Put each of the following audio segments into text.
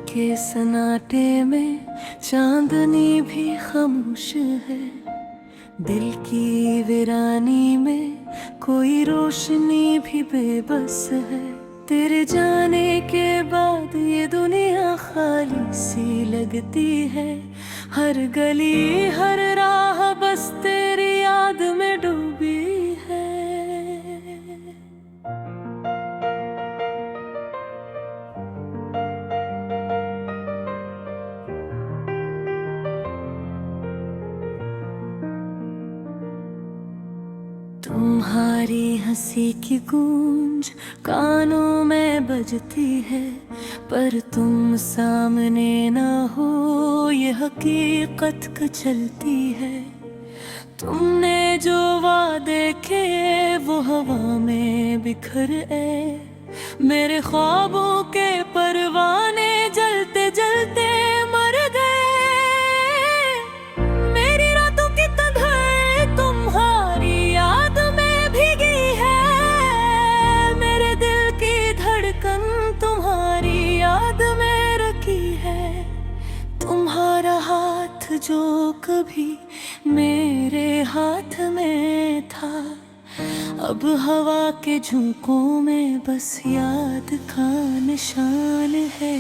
के सन्नाटे में चांदनी भी खामोश है। दिल की वीरानी में कोई रोशनी भी बेबस है। तेरे जाने के बाद ये दुनिया खाली सी लगती है। हर गली हर राह बस तेरी याद में डूबी है। तुम्हारी हंसी की गूंज कानों में बजती है, पर तुम सामने ना हो ये हकीकत कुचलती है। तुमने जो वादे किए वो हवा में बिखर गए। मेरे ख्वाबों के परवाने जलते जलते मर गए। मेरी रातों की तन्हाई तुम्हारी याद में भीगी है। मेरे दिल की धड़कन तुम्हारी याद में रखी है। तुम्हारा हाथ जो कभी मेरे हाथ में था, अब हवा के झोंकों में बस याद का निशान है।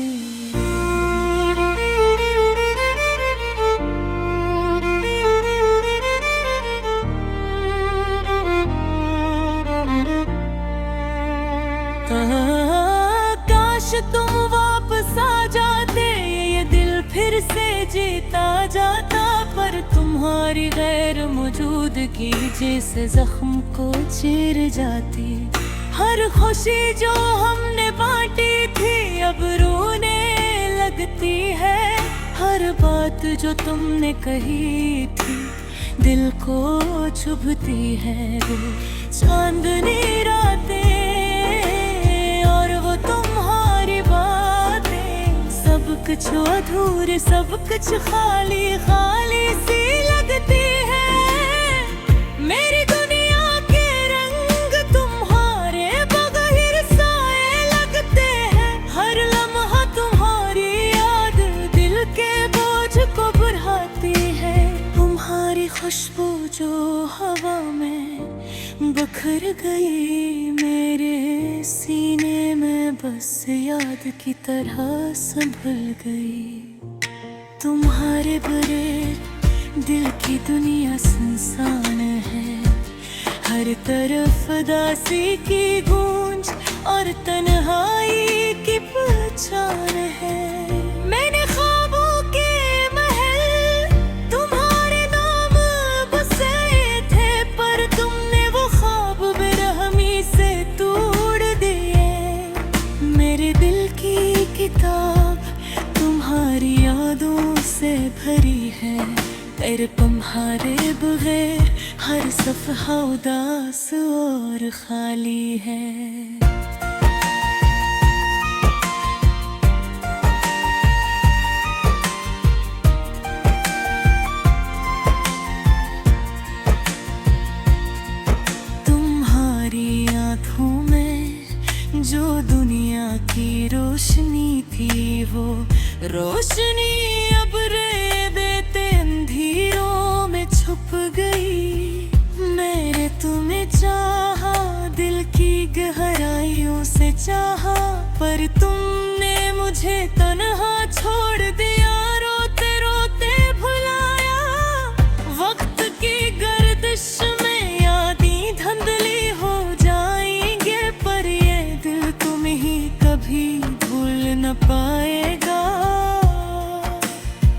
काश तुम वापस आ जाते, ये दिल फिर से जीता जाता। पर तुम्हारी गैर मौजूदगी जैसे जख्म को चीर जाती। हर खुशी जो हमने बांटी थी अब रोने लगती है। हर बात जो तुमने कही थी दिल को चुभती है। वो चांदनी रातें और वो तुम्हारी बातें, सब कुछ अधूरे सब कुछ खाली खाली सी लगती है। मेरी दुनिया के रंग तुम्हारे बगैर साए लगते हैं। हर लम्हा तुम्हारी याद दिल के बोझ को बढ़ाती है। तुम्हारी खुशबू जो हवा में बिखर गई, मेरे सीने में बस याद की तरह संभल गई। तुम्हारे बगैर दिल की दुनिया सुनसान है। हर तरफ उदासी की गूंज और तन्हाई की पहचान है। मैंने ख्वाबों के महल तुम्हारे नाम बसाए थे, पर तुमने वो ख्वाब बेरहमी से तोड़ दिए। मेरे दिल की किताब तुम्हारी यादों से भरी है। तेरे तुम्हारे बगैर हर सफ़हा उदास और खाली है। जो दुनिया की रोशनी थी वो रोशनी अब रेत अंधेरों में छुप गई। मैंने तुम्हें चाहा, दिल की गहराइयों से चाहा, पर तुमने मुझे तन्हा छोड़ दिया। रोते रोते भुलाया वक्त की गर्दिश में यादें धुंधली हो जाएंगे, पर ये दिल तुम ही कभी भूल न पाएगा।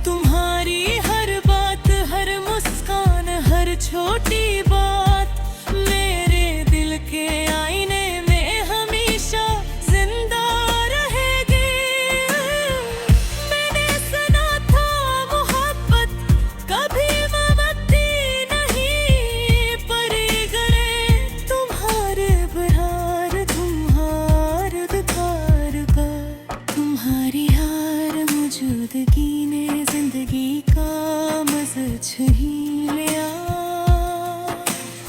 तुम्हारी हर बात हर मुस्कान हर छोटी बात मेरे दिल के आईने में हमेशा जिंदा रहेगी। मैंने सुना था मोहब्बत कभी मरती नहीं, पर ये गले तुम्हारे बहार तुम्हारे दिखार पर। तुम्हारी हर मौजूदगी ने जिंदगी का मज़ा छीन लिया,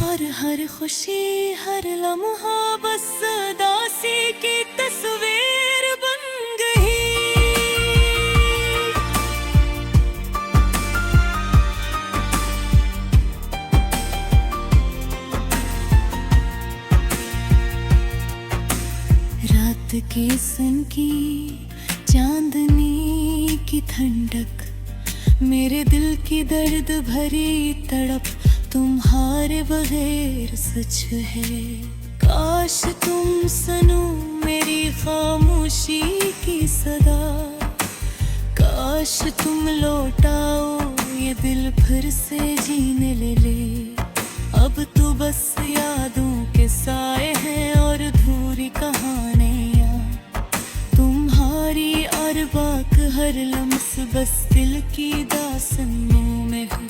और हर खुशी हर लम्हा बस उदासी की तस्वीर बन गई। मौसम की चांदनी की ठंडक, मेरे दिल की दर्द भरी तड़प तुम्हारे बगैर सच है। काश तुम सुनो मेरी खामोशी की सदा, काश तुम लौटाओ ये दिल फिर से जीने ले। अब तो बस यादों के साए हैं और अधूरी कहानियाँ तुम्हारी, और बाक हर लम्स बस दिल की दास्तानों में है।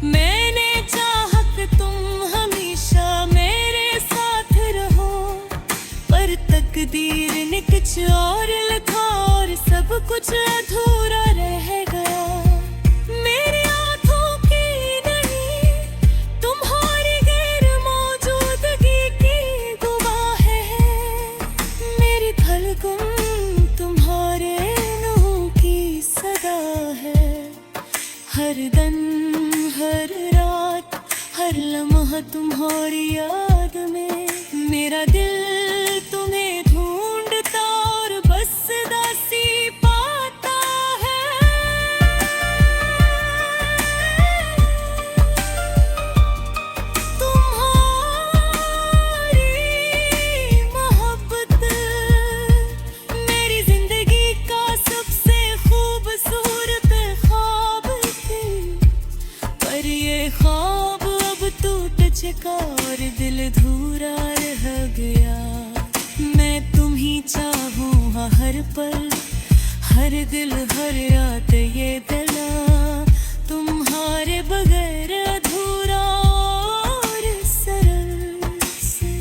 मैंने चाहा कि तुम हमेशा मेरे साथ रहो, पर तकदीर ने कुछ और लिखा और सब कुछ अधूरा रह गया। मेरी आँखों की नहीं तुम्हारी गैर मौजूदगी की गवाह है, मेरी धड़कन तुम्हारे नूह की सदा है। हर दिन हर रात हर लम्हा तुम्हारी याद में, मेरा दिल तुम्हें ढूंढता और बस दासी पाता है। तुम्हारी मोहब्बत मेरी जिंदगी का सबसे खूबसूरत ख्वाब थी, पर ये ख्वाब अब टूट चुका और दिल अधूरा रह गया। मैं तुम ही चाहूँ हर पल, हर दिल हर याद ये दिला, तुम्हारे बगैर अधूरा और सरल से।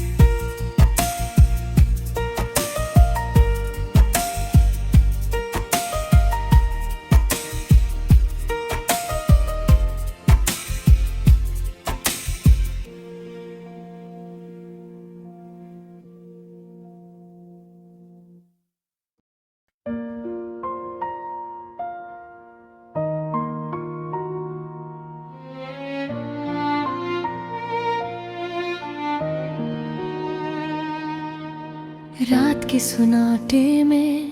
रात के सुनाटे में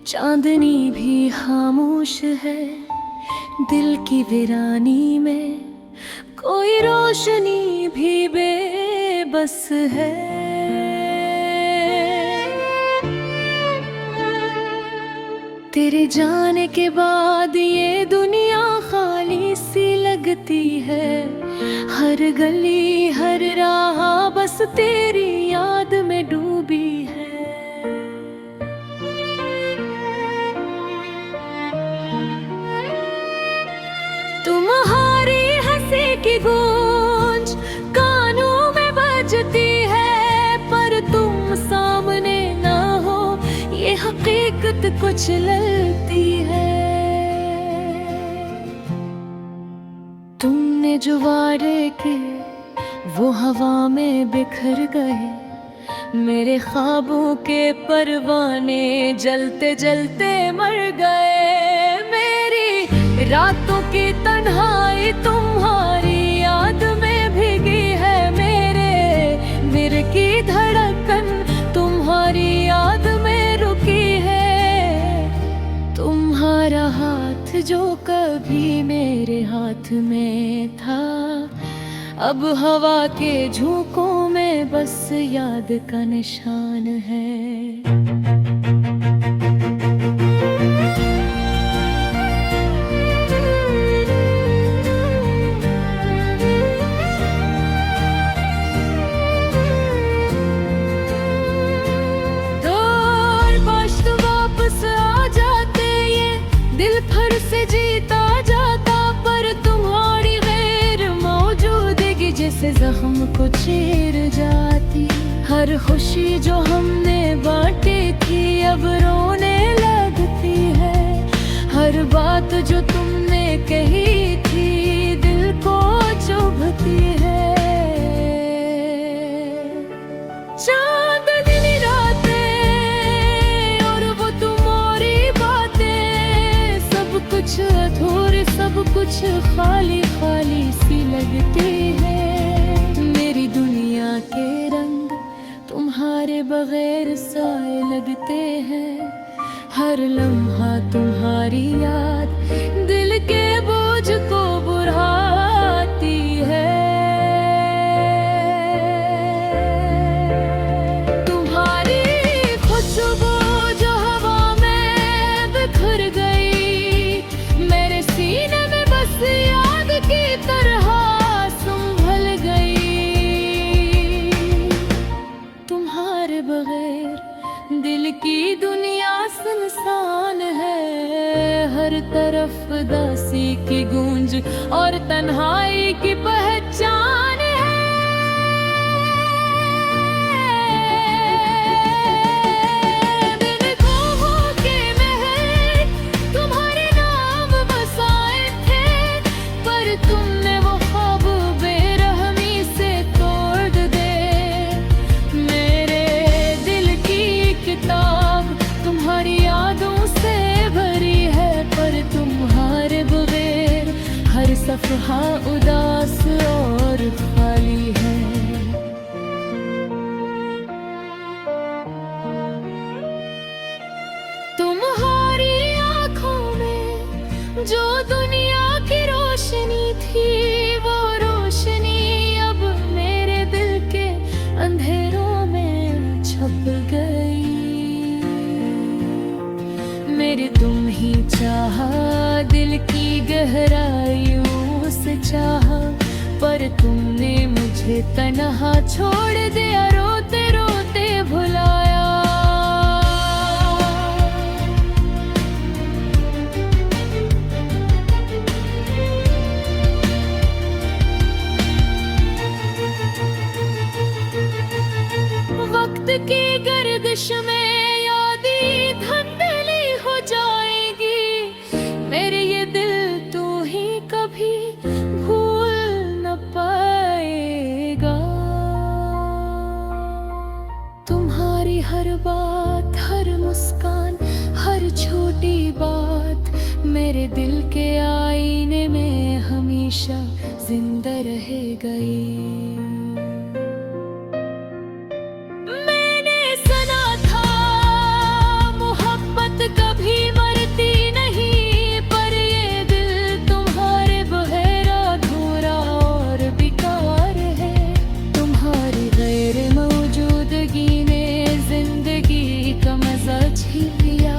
चांदनी भी खामोश है, दिल की वीरानी में कोई रोशनी भी बेबस है। तेरे जाने के बाद ये दुनिया खाली सी लगती है, हर गली हर राह बस तेरी याद में डूबी है। तुम्हारी हंसी की गूंज कानों में बजती है, पर तुम सामने ना हो ये हकीकत कुछ ललती है। तुमने जो वादे के वो हवा में बिखर गए, मेरे ख्वाबों के परवाने जलते जलते मर गए। मेरी रातों की तन्हाई तुम्हारी याद में भीगी है, मेरे दिल की धड़कन तुम्हारी याद में रुकी है। तुम्हारा हाथ जो कभी मेरे हाथ में था, अब हवा के झोंकों में बस याद का निशान है। दिल फिर से जीता जाता, पर तुम्हारी गैर मौजूदगी जैसे जख्म को चीर जाती। हर खुशी जो हमने बांटी थी अब रोने लगती है, हर बात जो तुमने कही थी दिल को चुभती है। चांदनी रातें और वो तुम्हारी बातें, सब कुछ अधूरे सब कुछ खाली खाली सी लगती है। मेरी दुनिया के रंग तुम्हारे बगैर साए लगते हैं, हर लम्हा तुम्हारी याद दिल के बोझ को बुढ़ाती है। तुम्हारी खुशबू जो हवा में बिखर गई, मेरे सीने में बस याद की तरह संभल गई। तुम्हारे बगैर दिल की दुनिया सुनसान है, हर तरफ दासी की गूंज और तन्हाई की पहचान है। मैंने ख्वाबों के महल तुम्हारे नाम बसाए थे, पर तुमने वो ख्वाब बेरहमी से तोड़ दे। मेरे दिल की किताब तुम्हारी यादों से भरी है, पर तुम्हारे बगैर हर सफ़हा उदास और खाली है। तुम्हारी आँखों में जो दुनिया की रोशनी थी, वो रोशनी अब मेरे दिल के अंधेरों में छप गई। मेरे तुम ही चाहा, दिल की गहराइयों से चाहा, पर तुमने मुझे तन्हा छोड़ दिया, रोते रोते भुलाया। वक्त की गर्दिश में यादें धुंधली हो जाएगी, मेरे ये दिल तू ही कभी भूल न पाएगा। तुम्हारी हर बात, हर मुस्कान, हर छोटी बात मेरे दिल के आईने में हमेशा जिंदा रह गई। कभी मरती नहीं, पर ये दिल तुम्हारे बगैर अधूरा और बेकार है। तुम्हारी गैर मौजूदगी ने जिंदगी का मजा छीन लिया,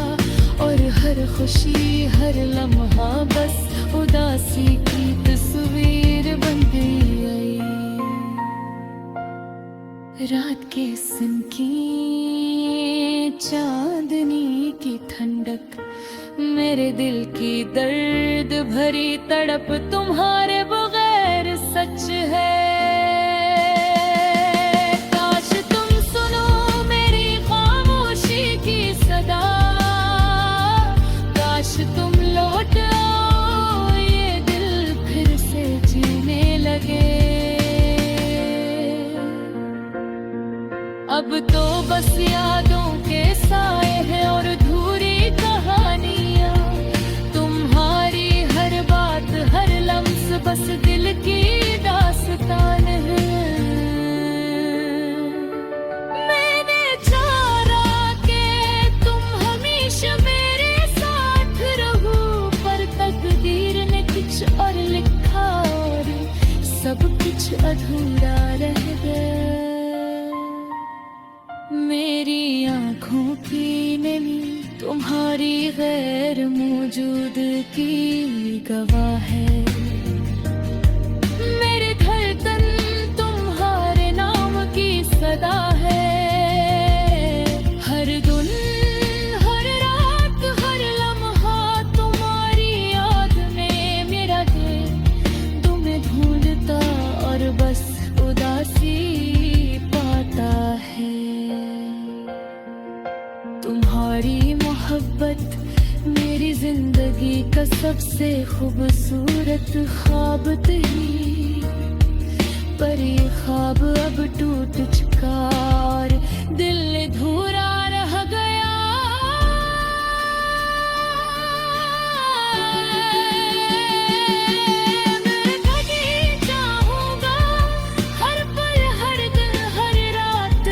और हर खुशी हर लम्हा बस उदासी की तस्वीर बन गई। रात के सनकी चांदनी की ठंडक, मेरे दिल की दर्द भरी तड़प तुम्हारे बगैर सच है। काश तुम सुनो मेरी खामोशी की सदा, काश तुम लौट आओ, ये दिल फिर से जीने लगे। अब तो बस यादों के साए हैं और अधूरी कहानियाँ, तुम्हारी हर बात हर लम्स बस दिल की दास्तान है। मैंने चाहा कि तुम हमेशा मेरे साथ रहो, पर तकदीर ने कुछ और लिखा और सब कुछ अधूरा रह गया। मेरी आँखों की नमी तुम्हारी गैर मौजूदगी गवाह है। मेरे धड़कन तुम्हारे नाम की सदा है। हर दिन हर रात हर लम्हा तुम्हारी याद में मेरा दिल तुम्हें ढूंढता और बस उदासी पाता है। तुम्हारी मोहब्बत मेरी जिंदगी का सबसे खूबसूरत ख्वाब थी, पर ये ख्वाब अब टूट चुका और दिल अधूरा रह गया। मैं कभी चाहूँगा हर पल हर दिन हर रात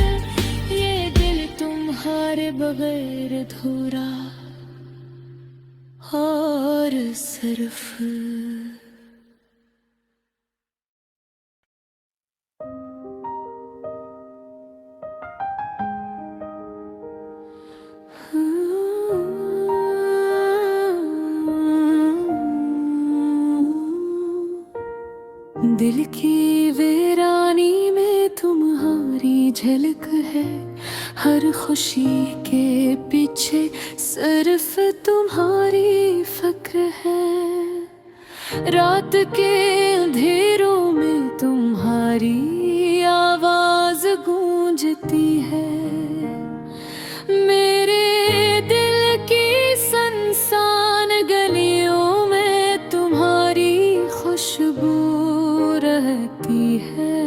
दिल की वीरानी में तुम्हारी झलक है, हर खुशी के पीछे सिर्फ तुम्हारी फिक्र है। रात के अंधेरों में तुम्हारी आवाज गूंजती है। मेरे दिल की सुनसान गलियों में तुम्हारी खुशबू रहती है।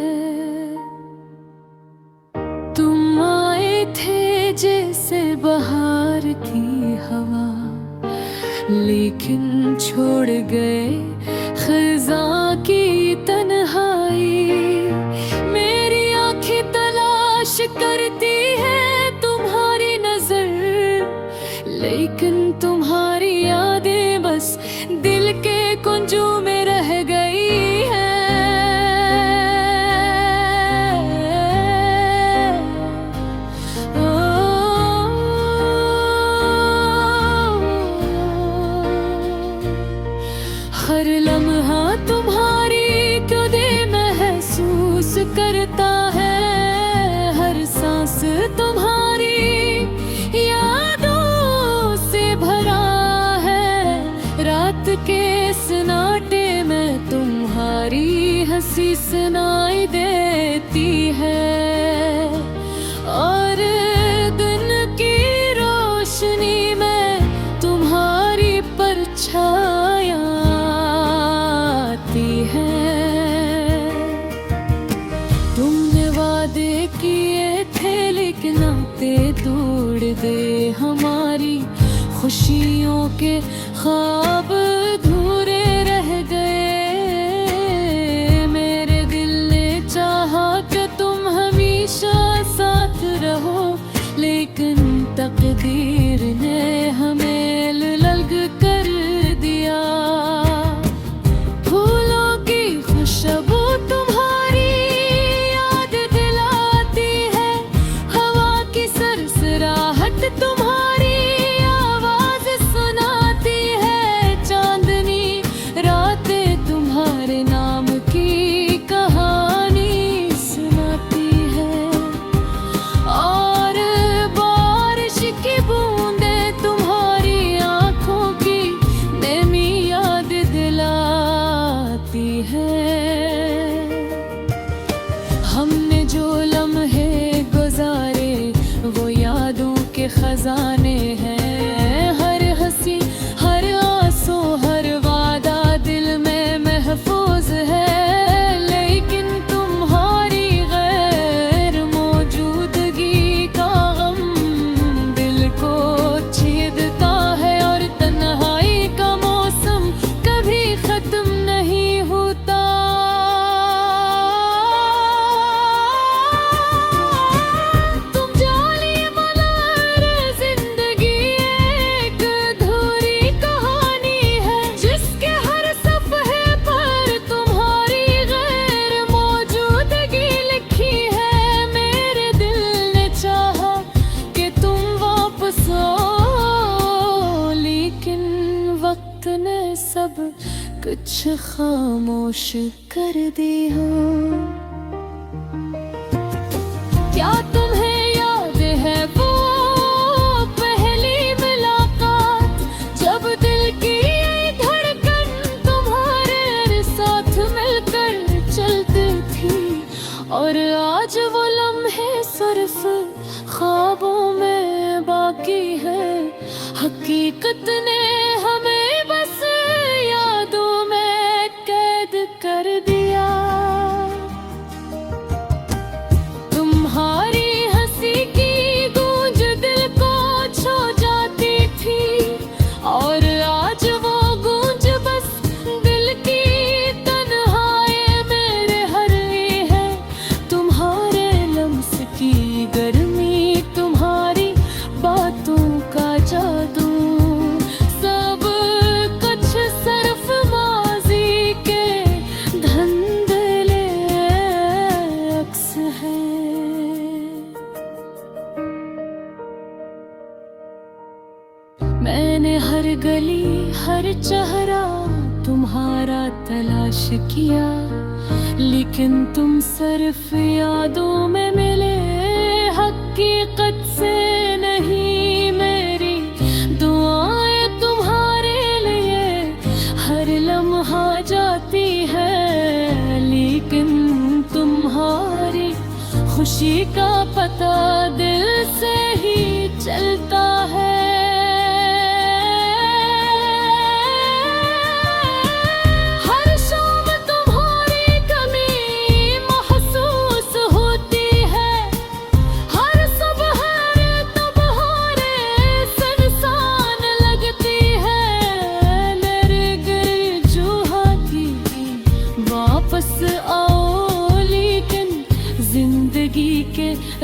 तुम आए थे जैसे बहार की हवा, लेकिन छोड़ गए खिज़ां की तन्हाई। मेरी आंखें तलाश करती है तुम्हारी नजर, लेकिन तुम्हारी यादें बस दिल के कुंजों में रह गई है। हर लम्हा तुम्हारी क्यों दे महसूस करता है, हर सांस तुम्हारी यादों से भरा है। रात के सन्नाटे में तुम्हारी हंसी सुनाई देती है, और दिन की रोशनी में तुम्हारी परछाया है। तुमने वादे किए थे लेकिन नाते तोड़ दे हमारी, खुशियों के ख्वाब अधूरे रह गए। मेरे दिल ने चाहा कि तुम हमेशा साथ रहो, लेकिन तकदीर ने हमें अलग कर दिया। खुशबू तुम्हारी याद दिलाती है, हवा की सरसराहट तुम्हारी आवाज सुनाती है। चांदनी रातें तुम्हारे नाम की कहानी सुनाती है, और बारिश की बूंदें तुम्हारी आंखों की नमी याद दिलाती है। हमने जो लम्हे गुजारे वो यादों के खजाने हैं, हर हंसी हर आंसू हर वादा दिल में महफूज है। लेकिन तुम्हारी गैर मौजूदगी का गम दिल को छेदता है, और तन्हाई का मौसम कभी खत्म नहीं होता। सब कुछ खामोश कर दिया। क्या तुम्हें याद है वो पहली मुलाकात, जब दिल की धड़कन तुम्हारे साथ मिलकर चलती थी, और आज वो लम्हे सिर्फ ख्वाबों में बाकी है। हकीकत ने हमें बस यादों में कैद कर दिया। तुम्हारी हंसी की गूंज दिल को छू जाती थी, और आज वो गूंज बस दिल की तन्हाई में रह रही है। तुम्हारे लम्स की गर्मी तुम्हारी बातों का जादू तुम्हारा तलाश किया, लेकिन तुम सिर्फ यादों में मिले, हकीकत से नहीं। मेरी दुआएं तुम्हारे लिए हर लम्हा जाती है, लेकिन तुम्हारी खुशी का पता दिल से ही चलता है।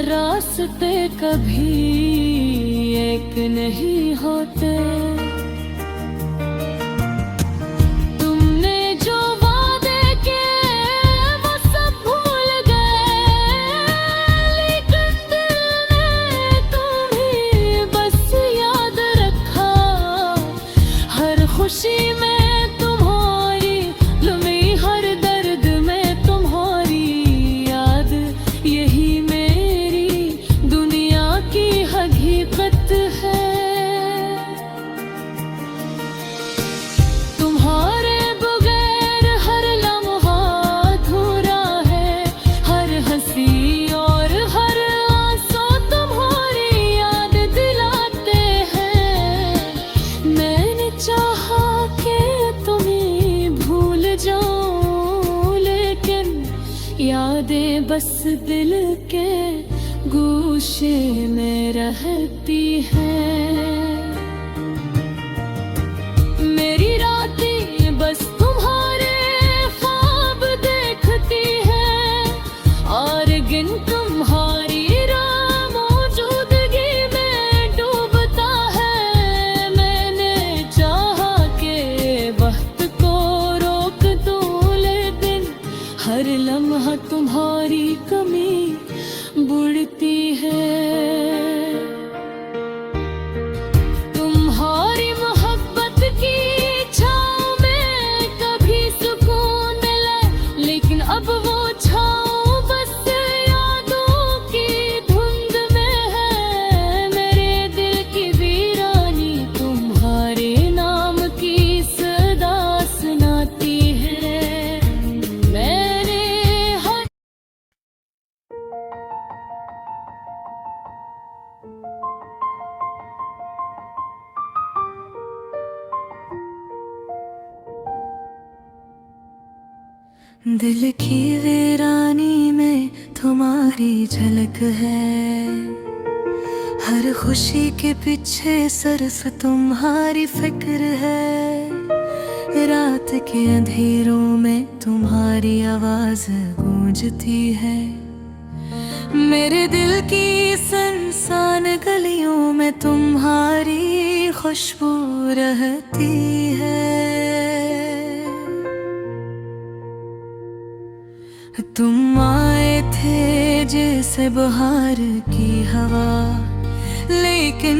रास्ते कभी एक नहीं होते। तुमने जो वादे किए वो सब भूल गए, लेकिन दिल ने तुम्हें बस याद रखा। हर खुशी में तुम्हारी लुमी, हर दर्द में तुम्हारी याद, यही हकीकत है। तुम्हारे बगैर हर लम्हा अधूरा है, हर हंसी और हर आंसू तुम्हारी याद दिलाते हैं। मैंने चाहा कि तुम्हें भूल जाऊं, लेकिन यादें बस दिल के गोशे में रहती है। मेरी रातें बस तुम्हारे ख्वाब देखती है, और गिन तुम्हारी मौजूदगी में डूबता है। मैंने चाहा कि वक्त को रोक दूं, लेकिन हर लम्हा तुम्हारी कमी बुढ़ती है। तुम्हारी मोहब्बत की छाँव में कभी सुकून मिले, लेकिन अब वो छाँव बस यादों की धुंध में है। मेरे दिल की वीरानी तुम्हारे नाम की सदा सुनाती है। मैंने हर दिल की वीरानी में तुम्हारी झलक है, हर खुशी के पीछे सिर्फ तुम्हारी फिक्र है। रात के अंधेरों में तुम्हारी आवाज गूंजती है। मेरे दिल की सुनसान गलियों में तुम्हारी खुशबू रहती है। तुम आए थे जैसे बहार की हवा, लेकिन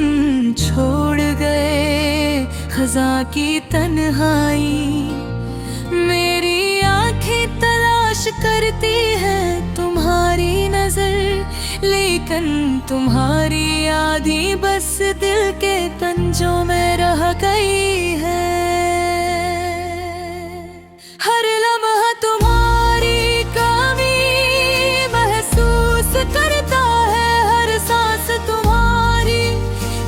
छोड़ गए खज़ा की तन्हाई। मेरी आँखें तलाश करती है तुम्हारी नजर, लेकिन तुम्हारी याद ही बस दिल के पंजों में रह गई है। हर लम्हा तुम्हारी करता है, हर सांस तुम्हारी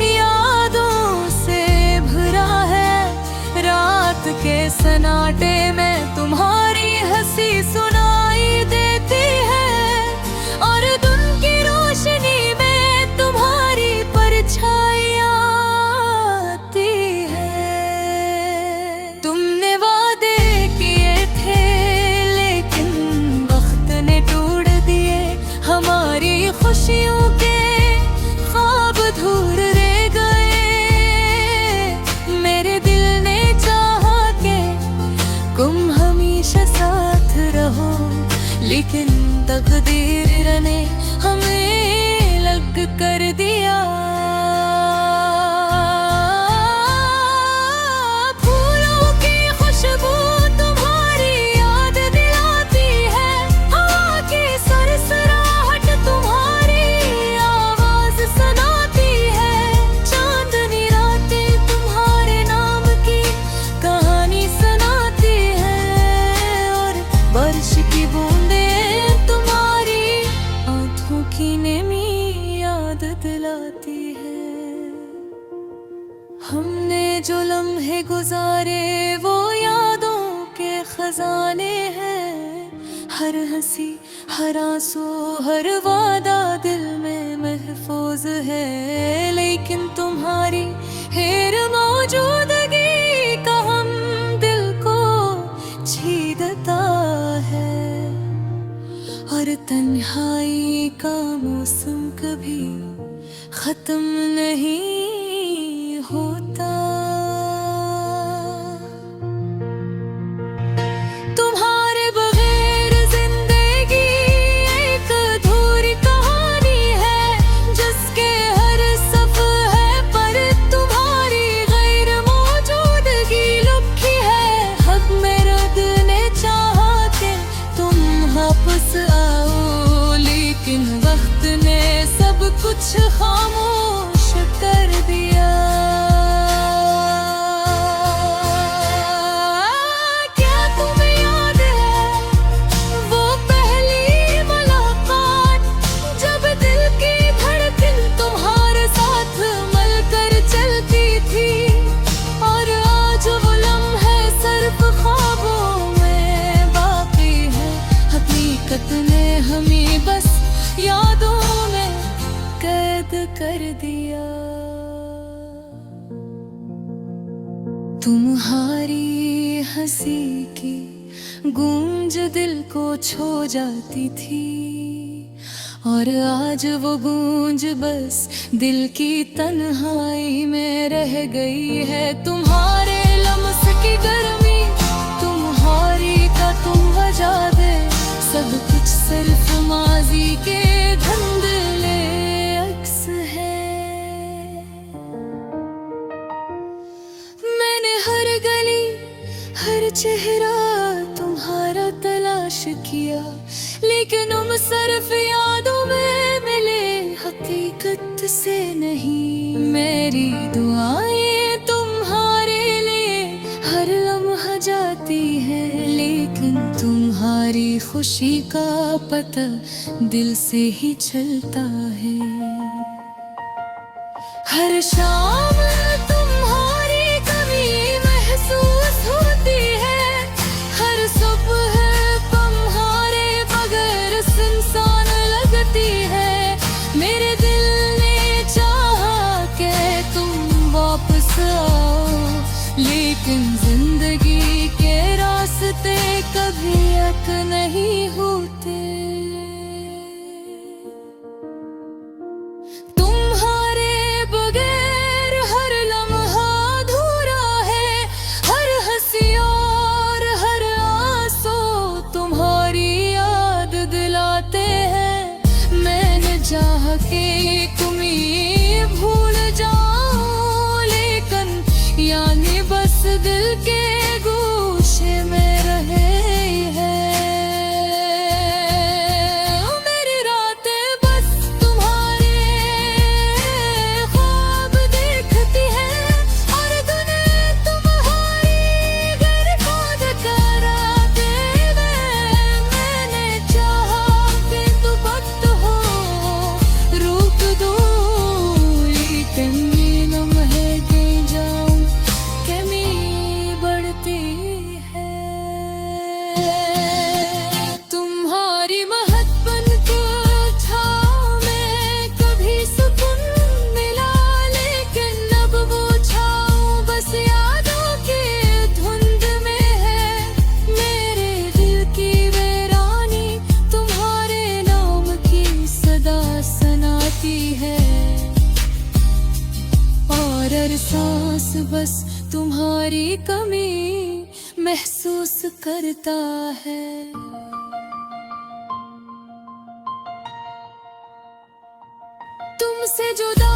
यादों से भरा है। रात के सन्नाटे में तुम्हारी हंसी सुनाई देती है, और दिन की रोशनी में तुम्हारी परछाई आती है। तुमने वादे किए थे, लेकिन वक्त ने तोड़ दिए हमारी खुशियों के ख्वाब धूर रह गए। मेरे दिल ने चाहा कि तुम हमेशा साथ रहो, लेकिन तकदीर ने हमें अलग कर दिया। फूलों की खुशबू तुम की बूंदें तुम्हारी आंखों की नेमी याद दिलाती है। हमने जो लम्हे गुजारे वो यादों के खजाने हैं। हर हंसी हर आंसू हर वादा दिल में महफूज है। लेकिन तुम्हारी हेर मौजूदगी का हम दिल को छीदता है। और तन्हाई का मौसम कभी खत्म नहीं होता। तुम्हारे बगैर जिंदगी एक अधूरी कहानी है, जिसके हर सफ़र है पर तुम्हारी गैर मौजूदगी लुकी है। हक मेरा दिल ने चाहा कि तुम वापस आओ, लेकिन वक्त ने सब कुछ खामोश कर दिया। क्या तुम्हें याद है वो पहली मुलाकात, जब दिल की धड़कन तुम्हारे साथ मिलकर चलती थी। और आज वो लम्हे सिर्फ ख्वाबों में बाकी है। हकीकत ने हमें बस यादों में कैद कर दिया। तुम्हारी हंसी की गूंज दिल को छू जाती थी, और आज वो गूंज बस दिल की तन्हाई में रह गई है। तुम्हारे लम्स की गर्मी तुम्हारी का तुम वजह दे, सब कुछ सिर्फ माजी के धुंधले अक्स है। मैंने हर गली हर चेहरा तुम्हारा तलाश किया, लेकिन हम सिर्फ यादों में मिले, हकीकत से नहीं। मेरी दुआएं तुम्हारे लिए हर लम्हा जाती है, लेकिन तुम्हारी खुशी का पता दिल से ही चलता है। हर शाम तुम्हारी कमी महसूस होती है, हर सुबह तुम्हारे बगैर सुनसान लगती है। मेरे दिल ने चाहा कि तुम वापस आओ, लेकिन जिंदगी के रास्ते कभी एक नहीं होते। तुम्हारे बगैर हर लम्हा अधूरा है, हर हंसी और हर आंसू तुम्हारी याद दिलाते हैं। मैंने चाहा कि तुम्हें भूल जाऊं, लेकिन यानी बस दिल के गोशे में रहे है। मेरी रातें बस तुम्हारे ख्वाब देखती है, और दुनिया तुम्हारी घर खोद कर आते हुए। मैंने चाहा कि तू वक्त हो रोक दो, लेकिन लम्हे दे जाऊं कमी बढ़ती है। तुम्हारी महक बनकर छाँव में कभी सुकून मिला, लेकिन अब वो छाँव बस यादों की धुंध में है। मेरे दिल की वीरानी तुम्हारे नाम की सदा सुनाती है, और हर सांस बस तुम्हारी कमी महसूस करता है। तुमसे जुदा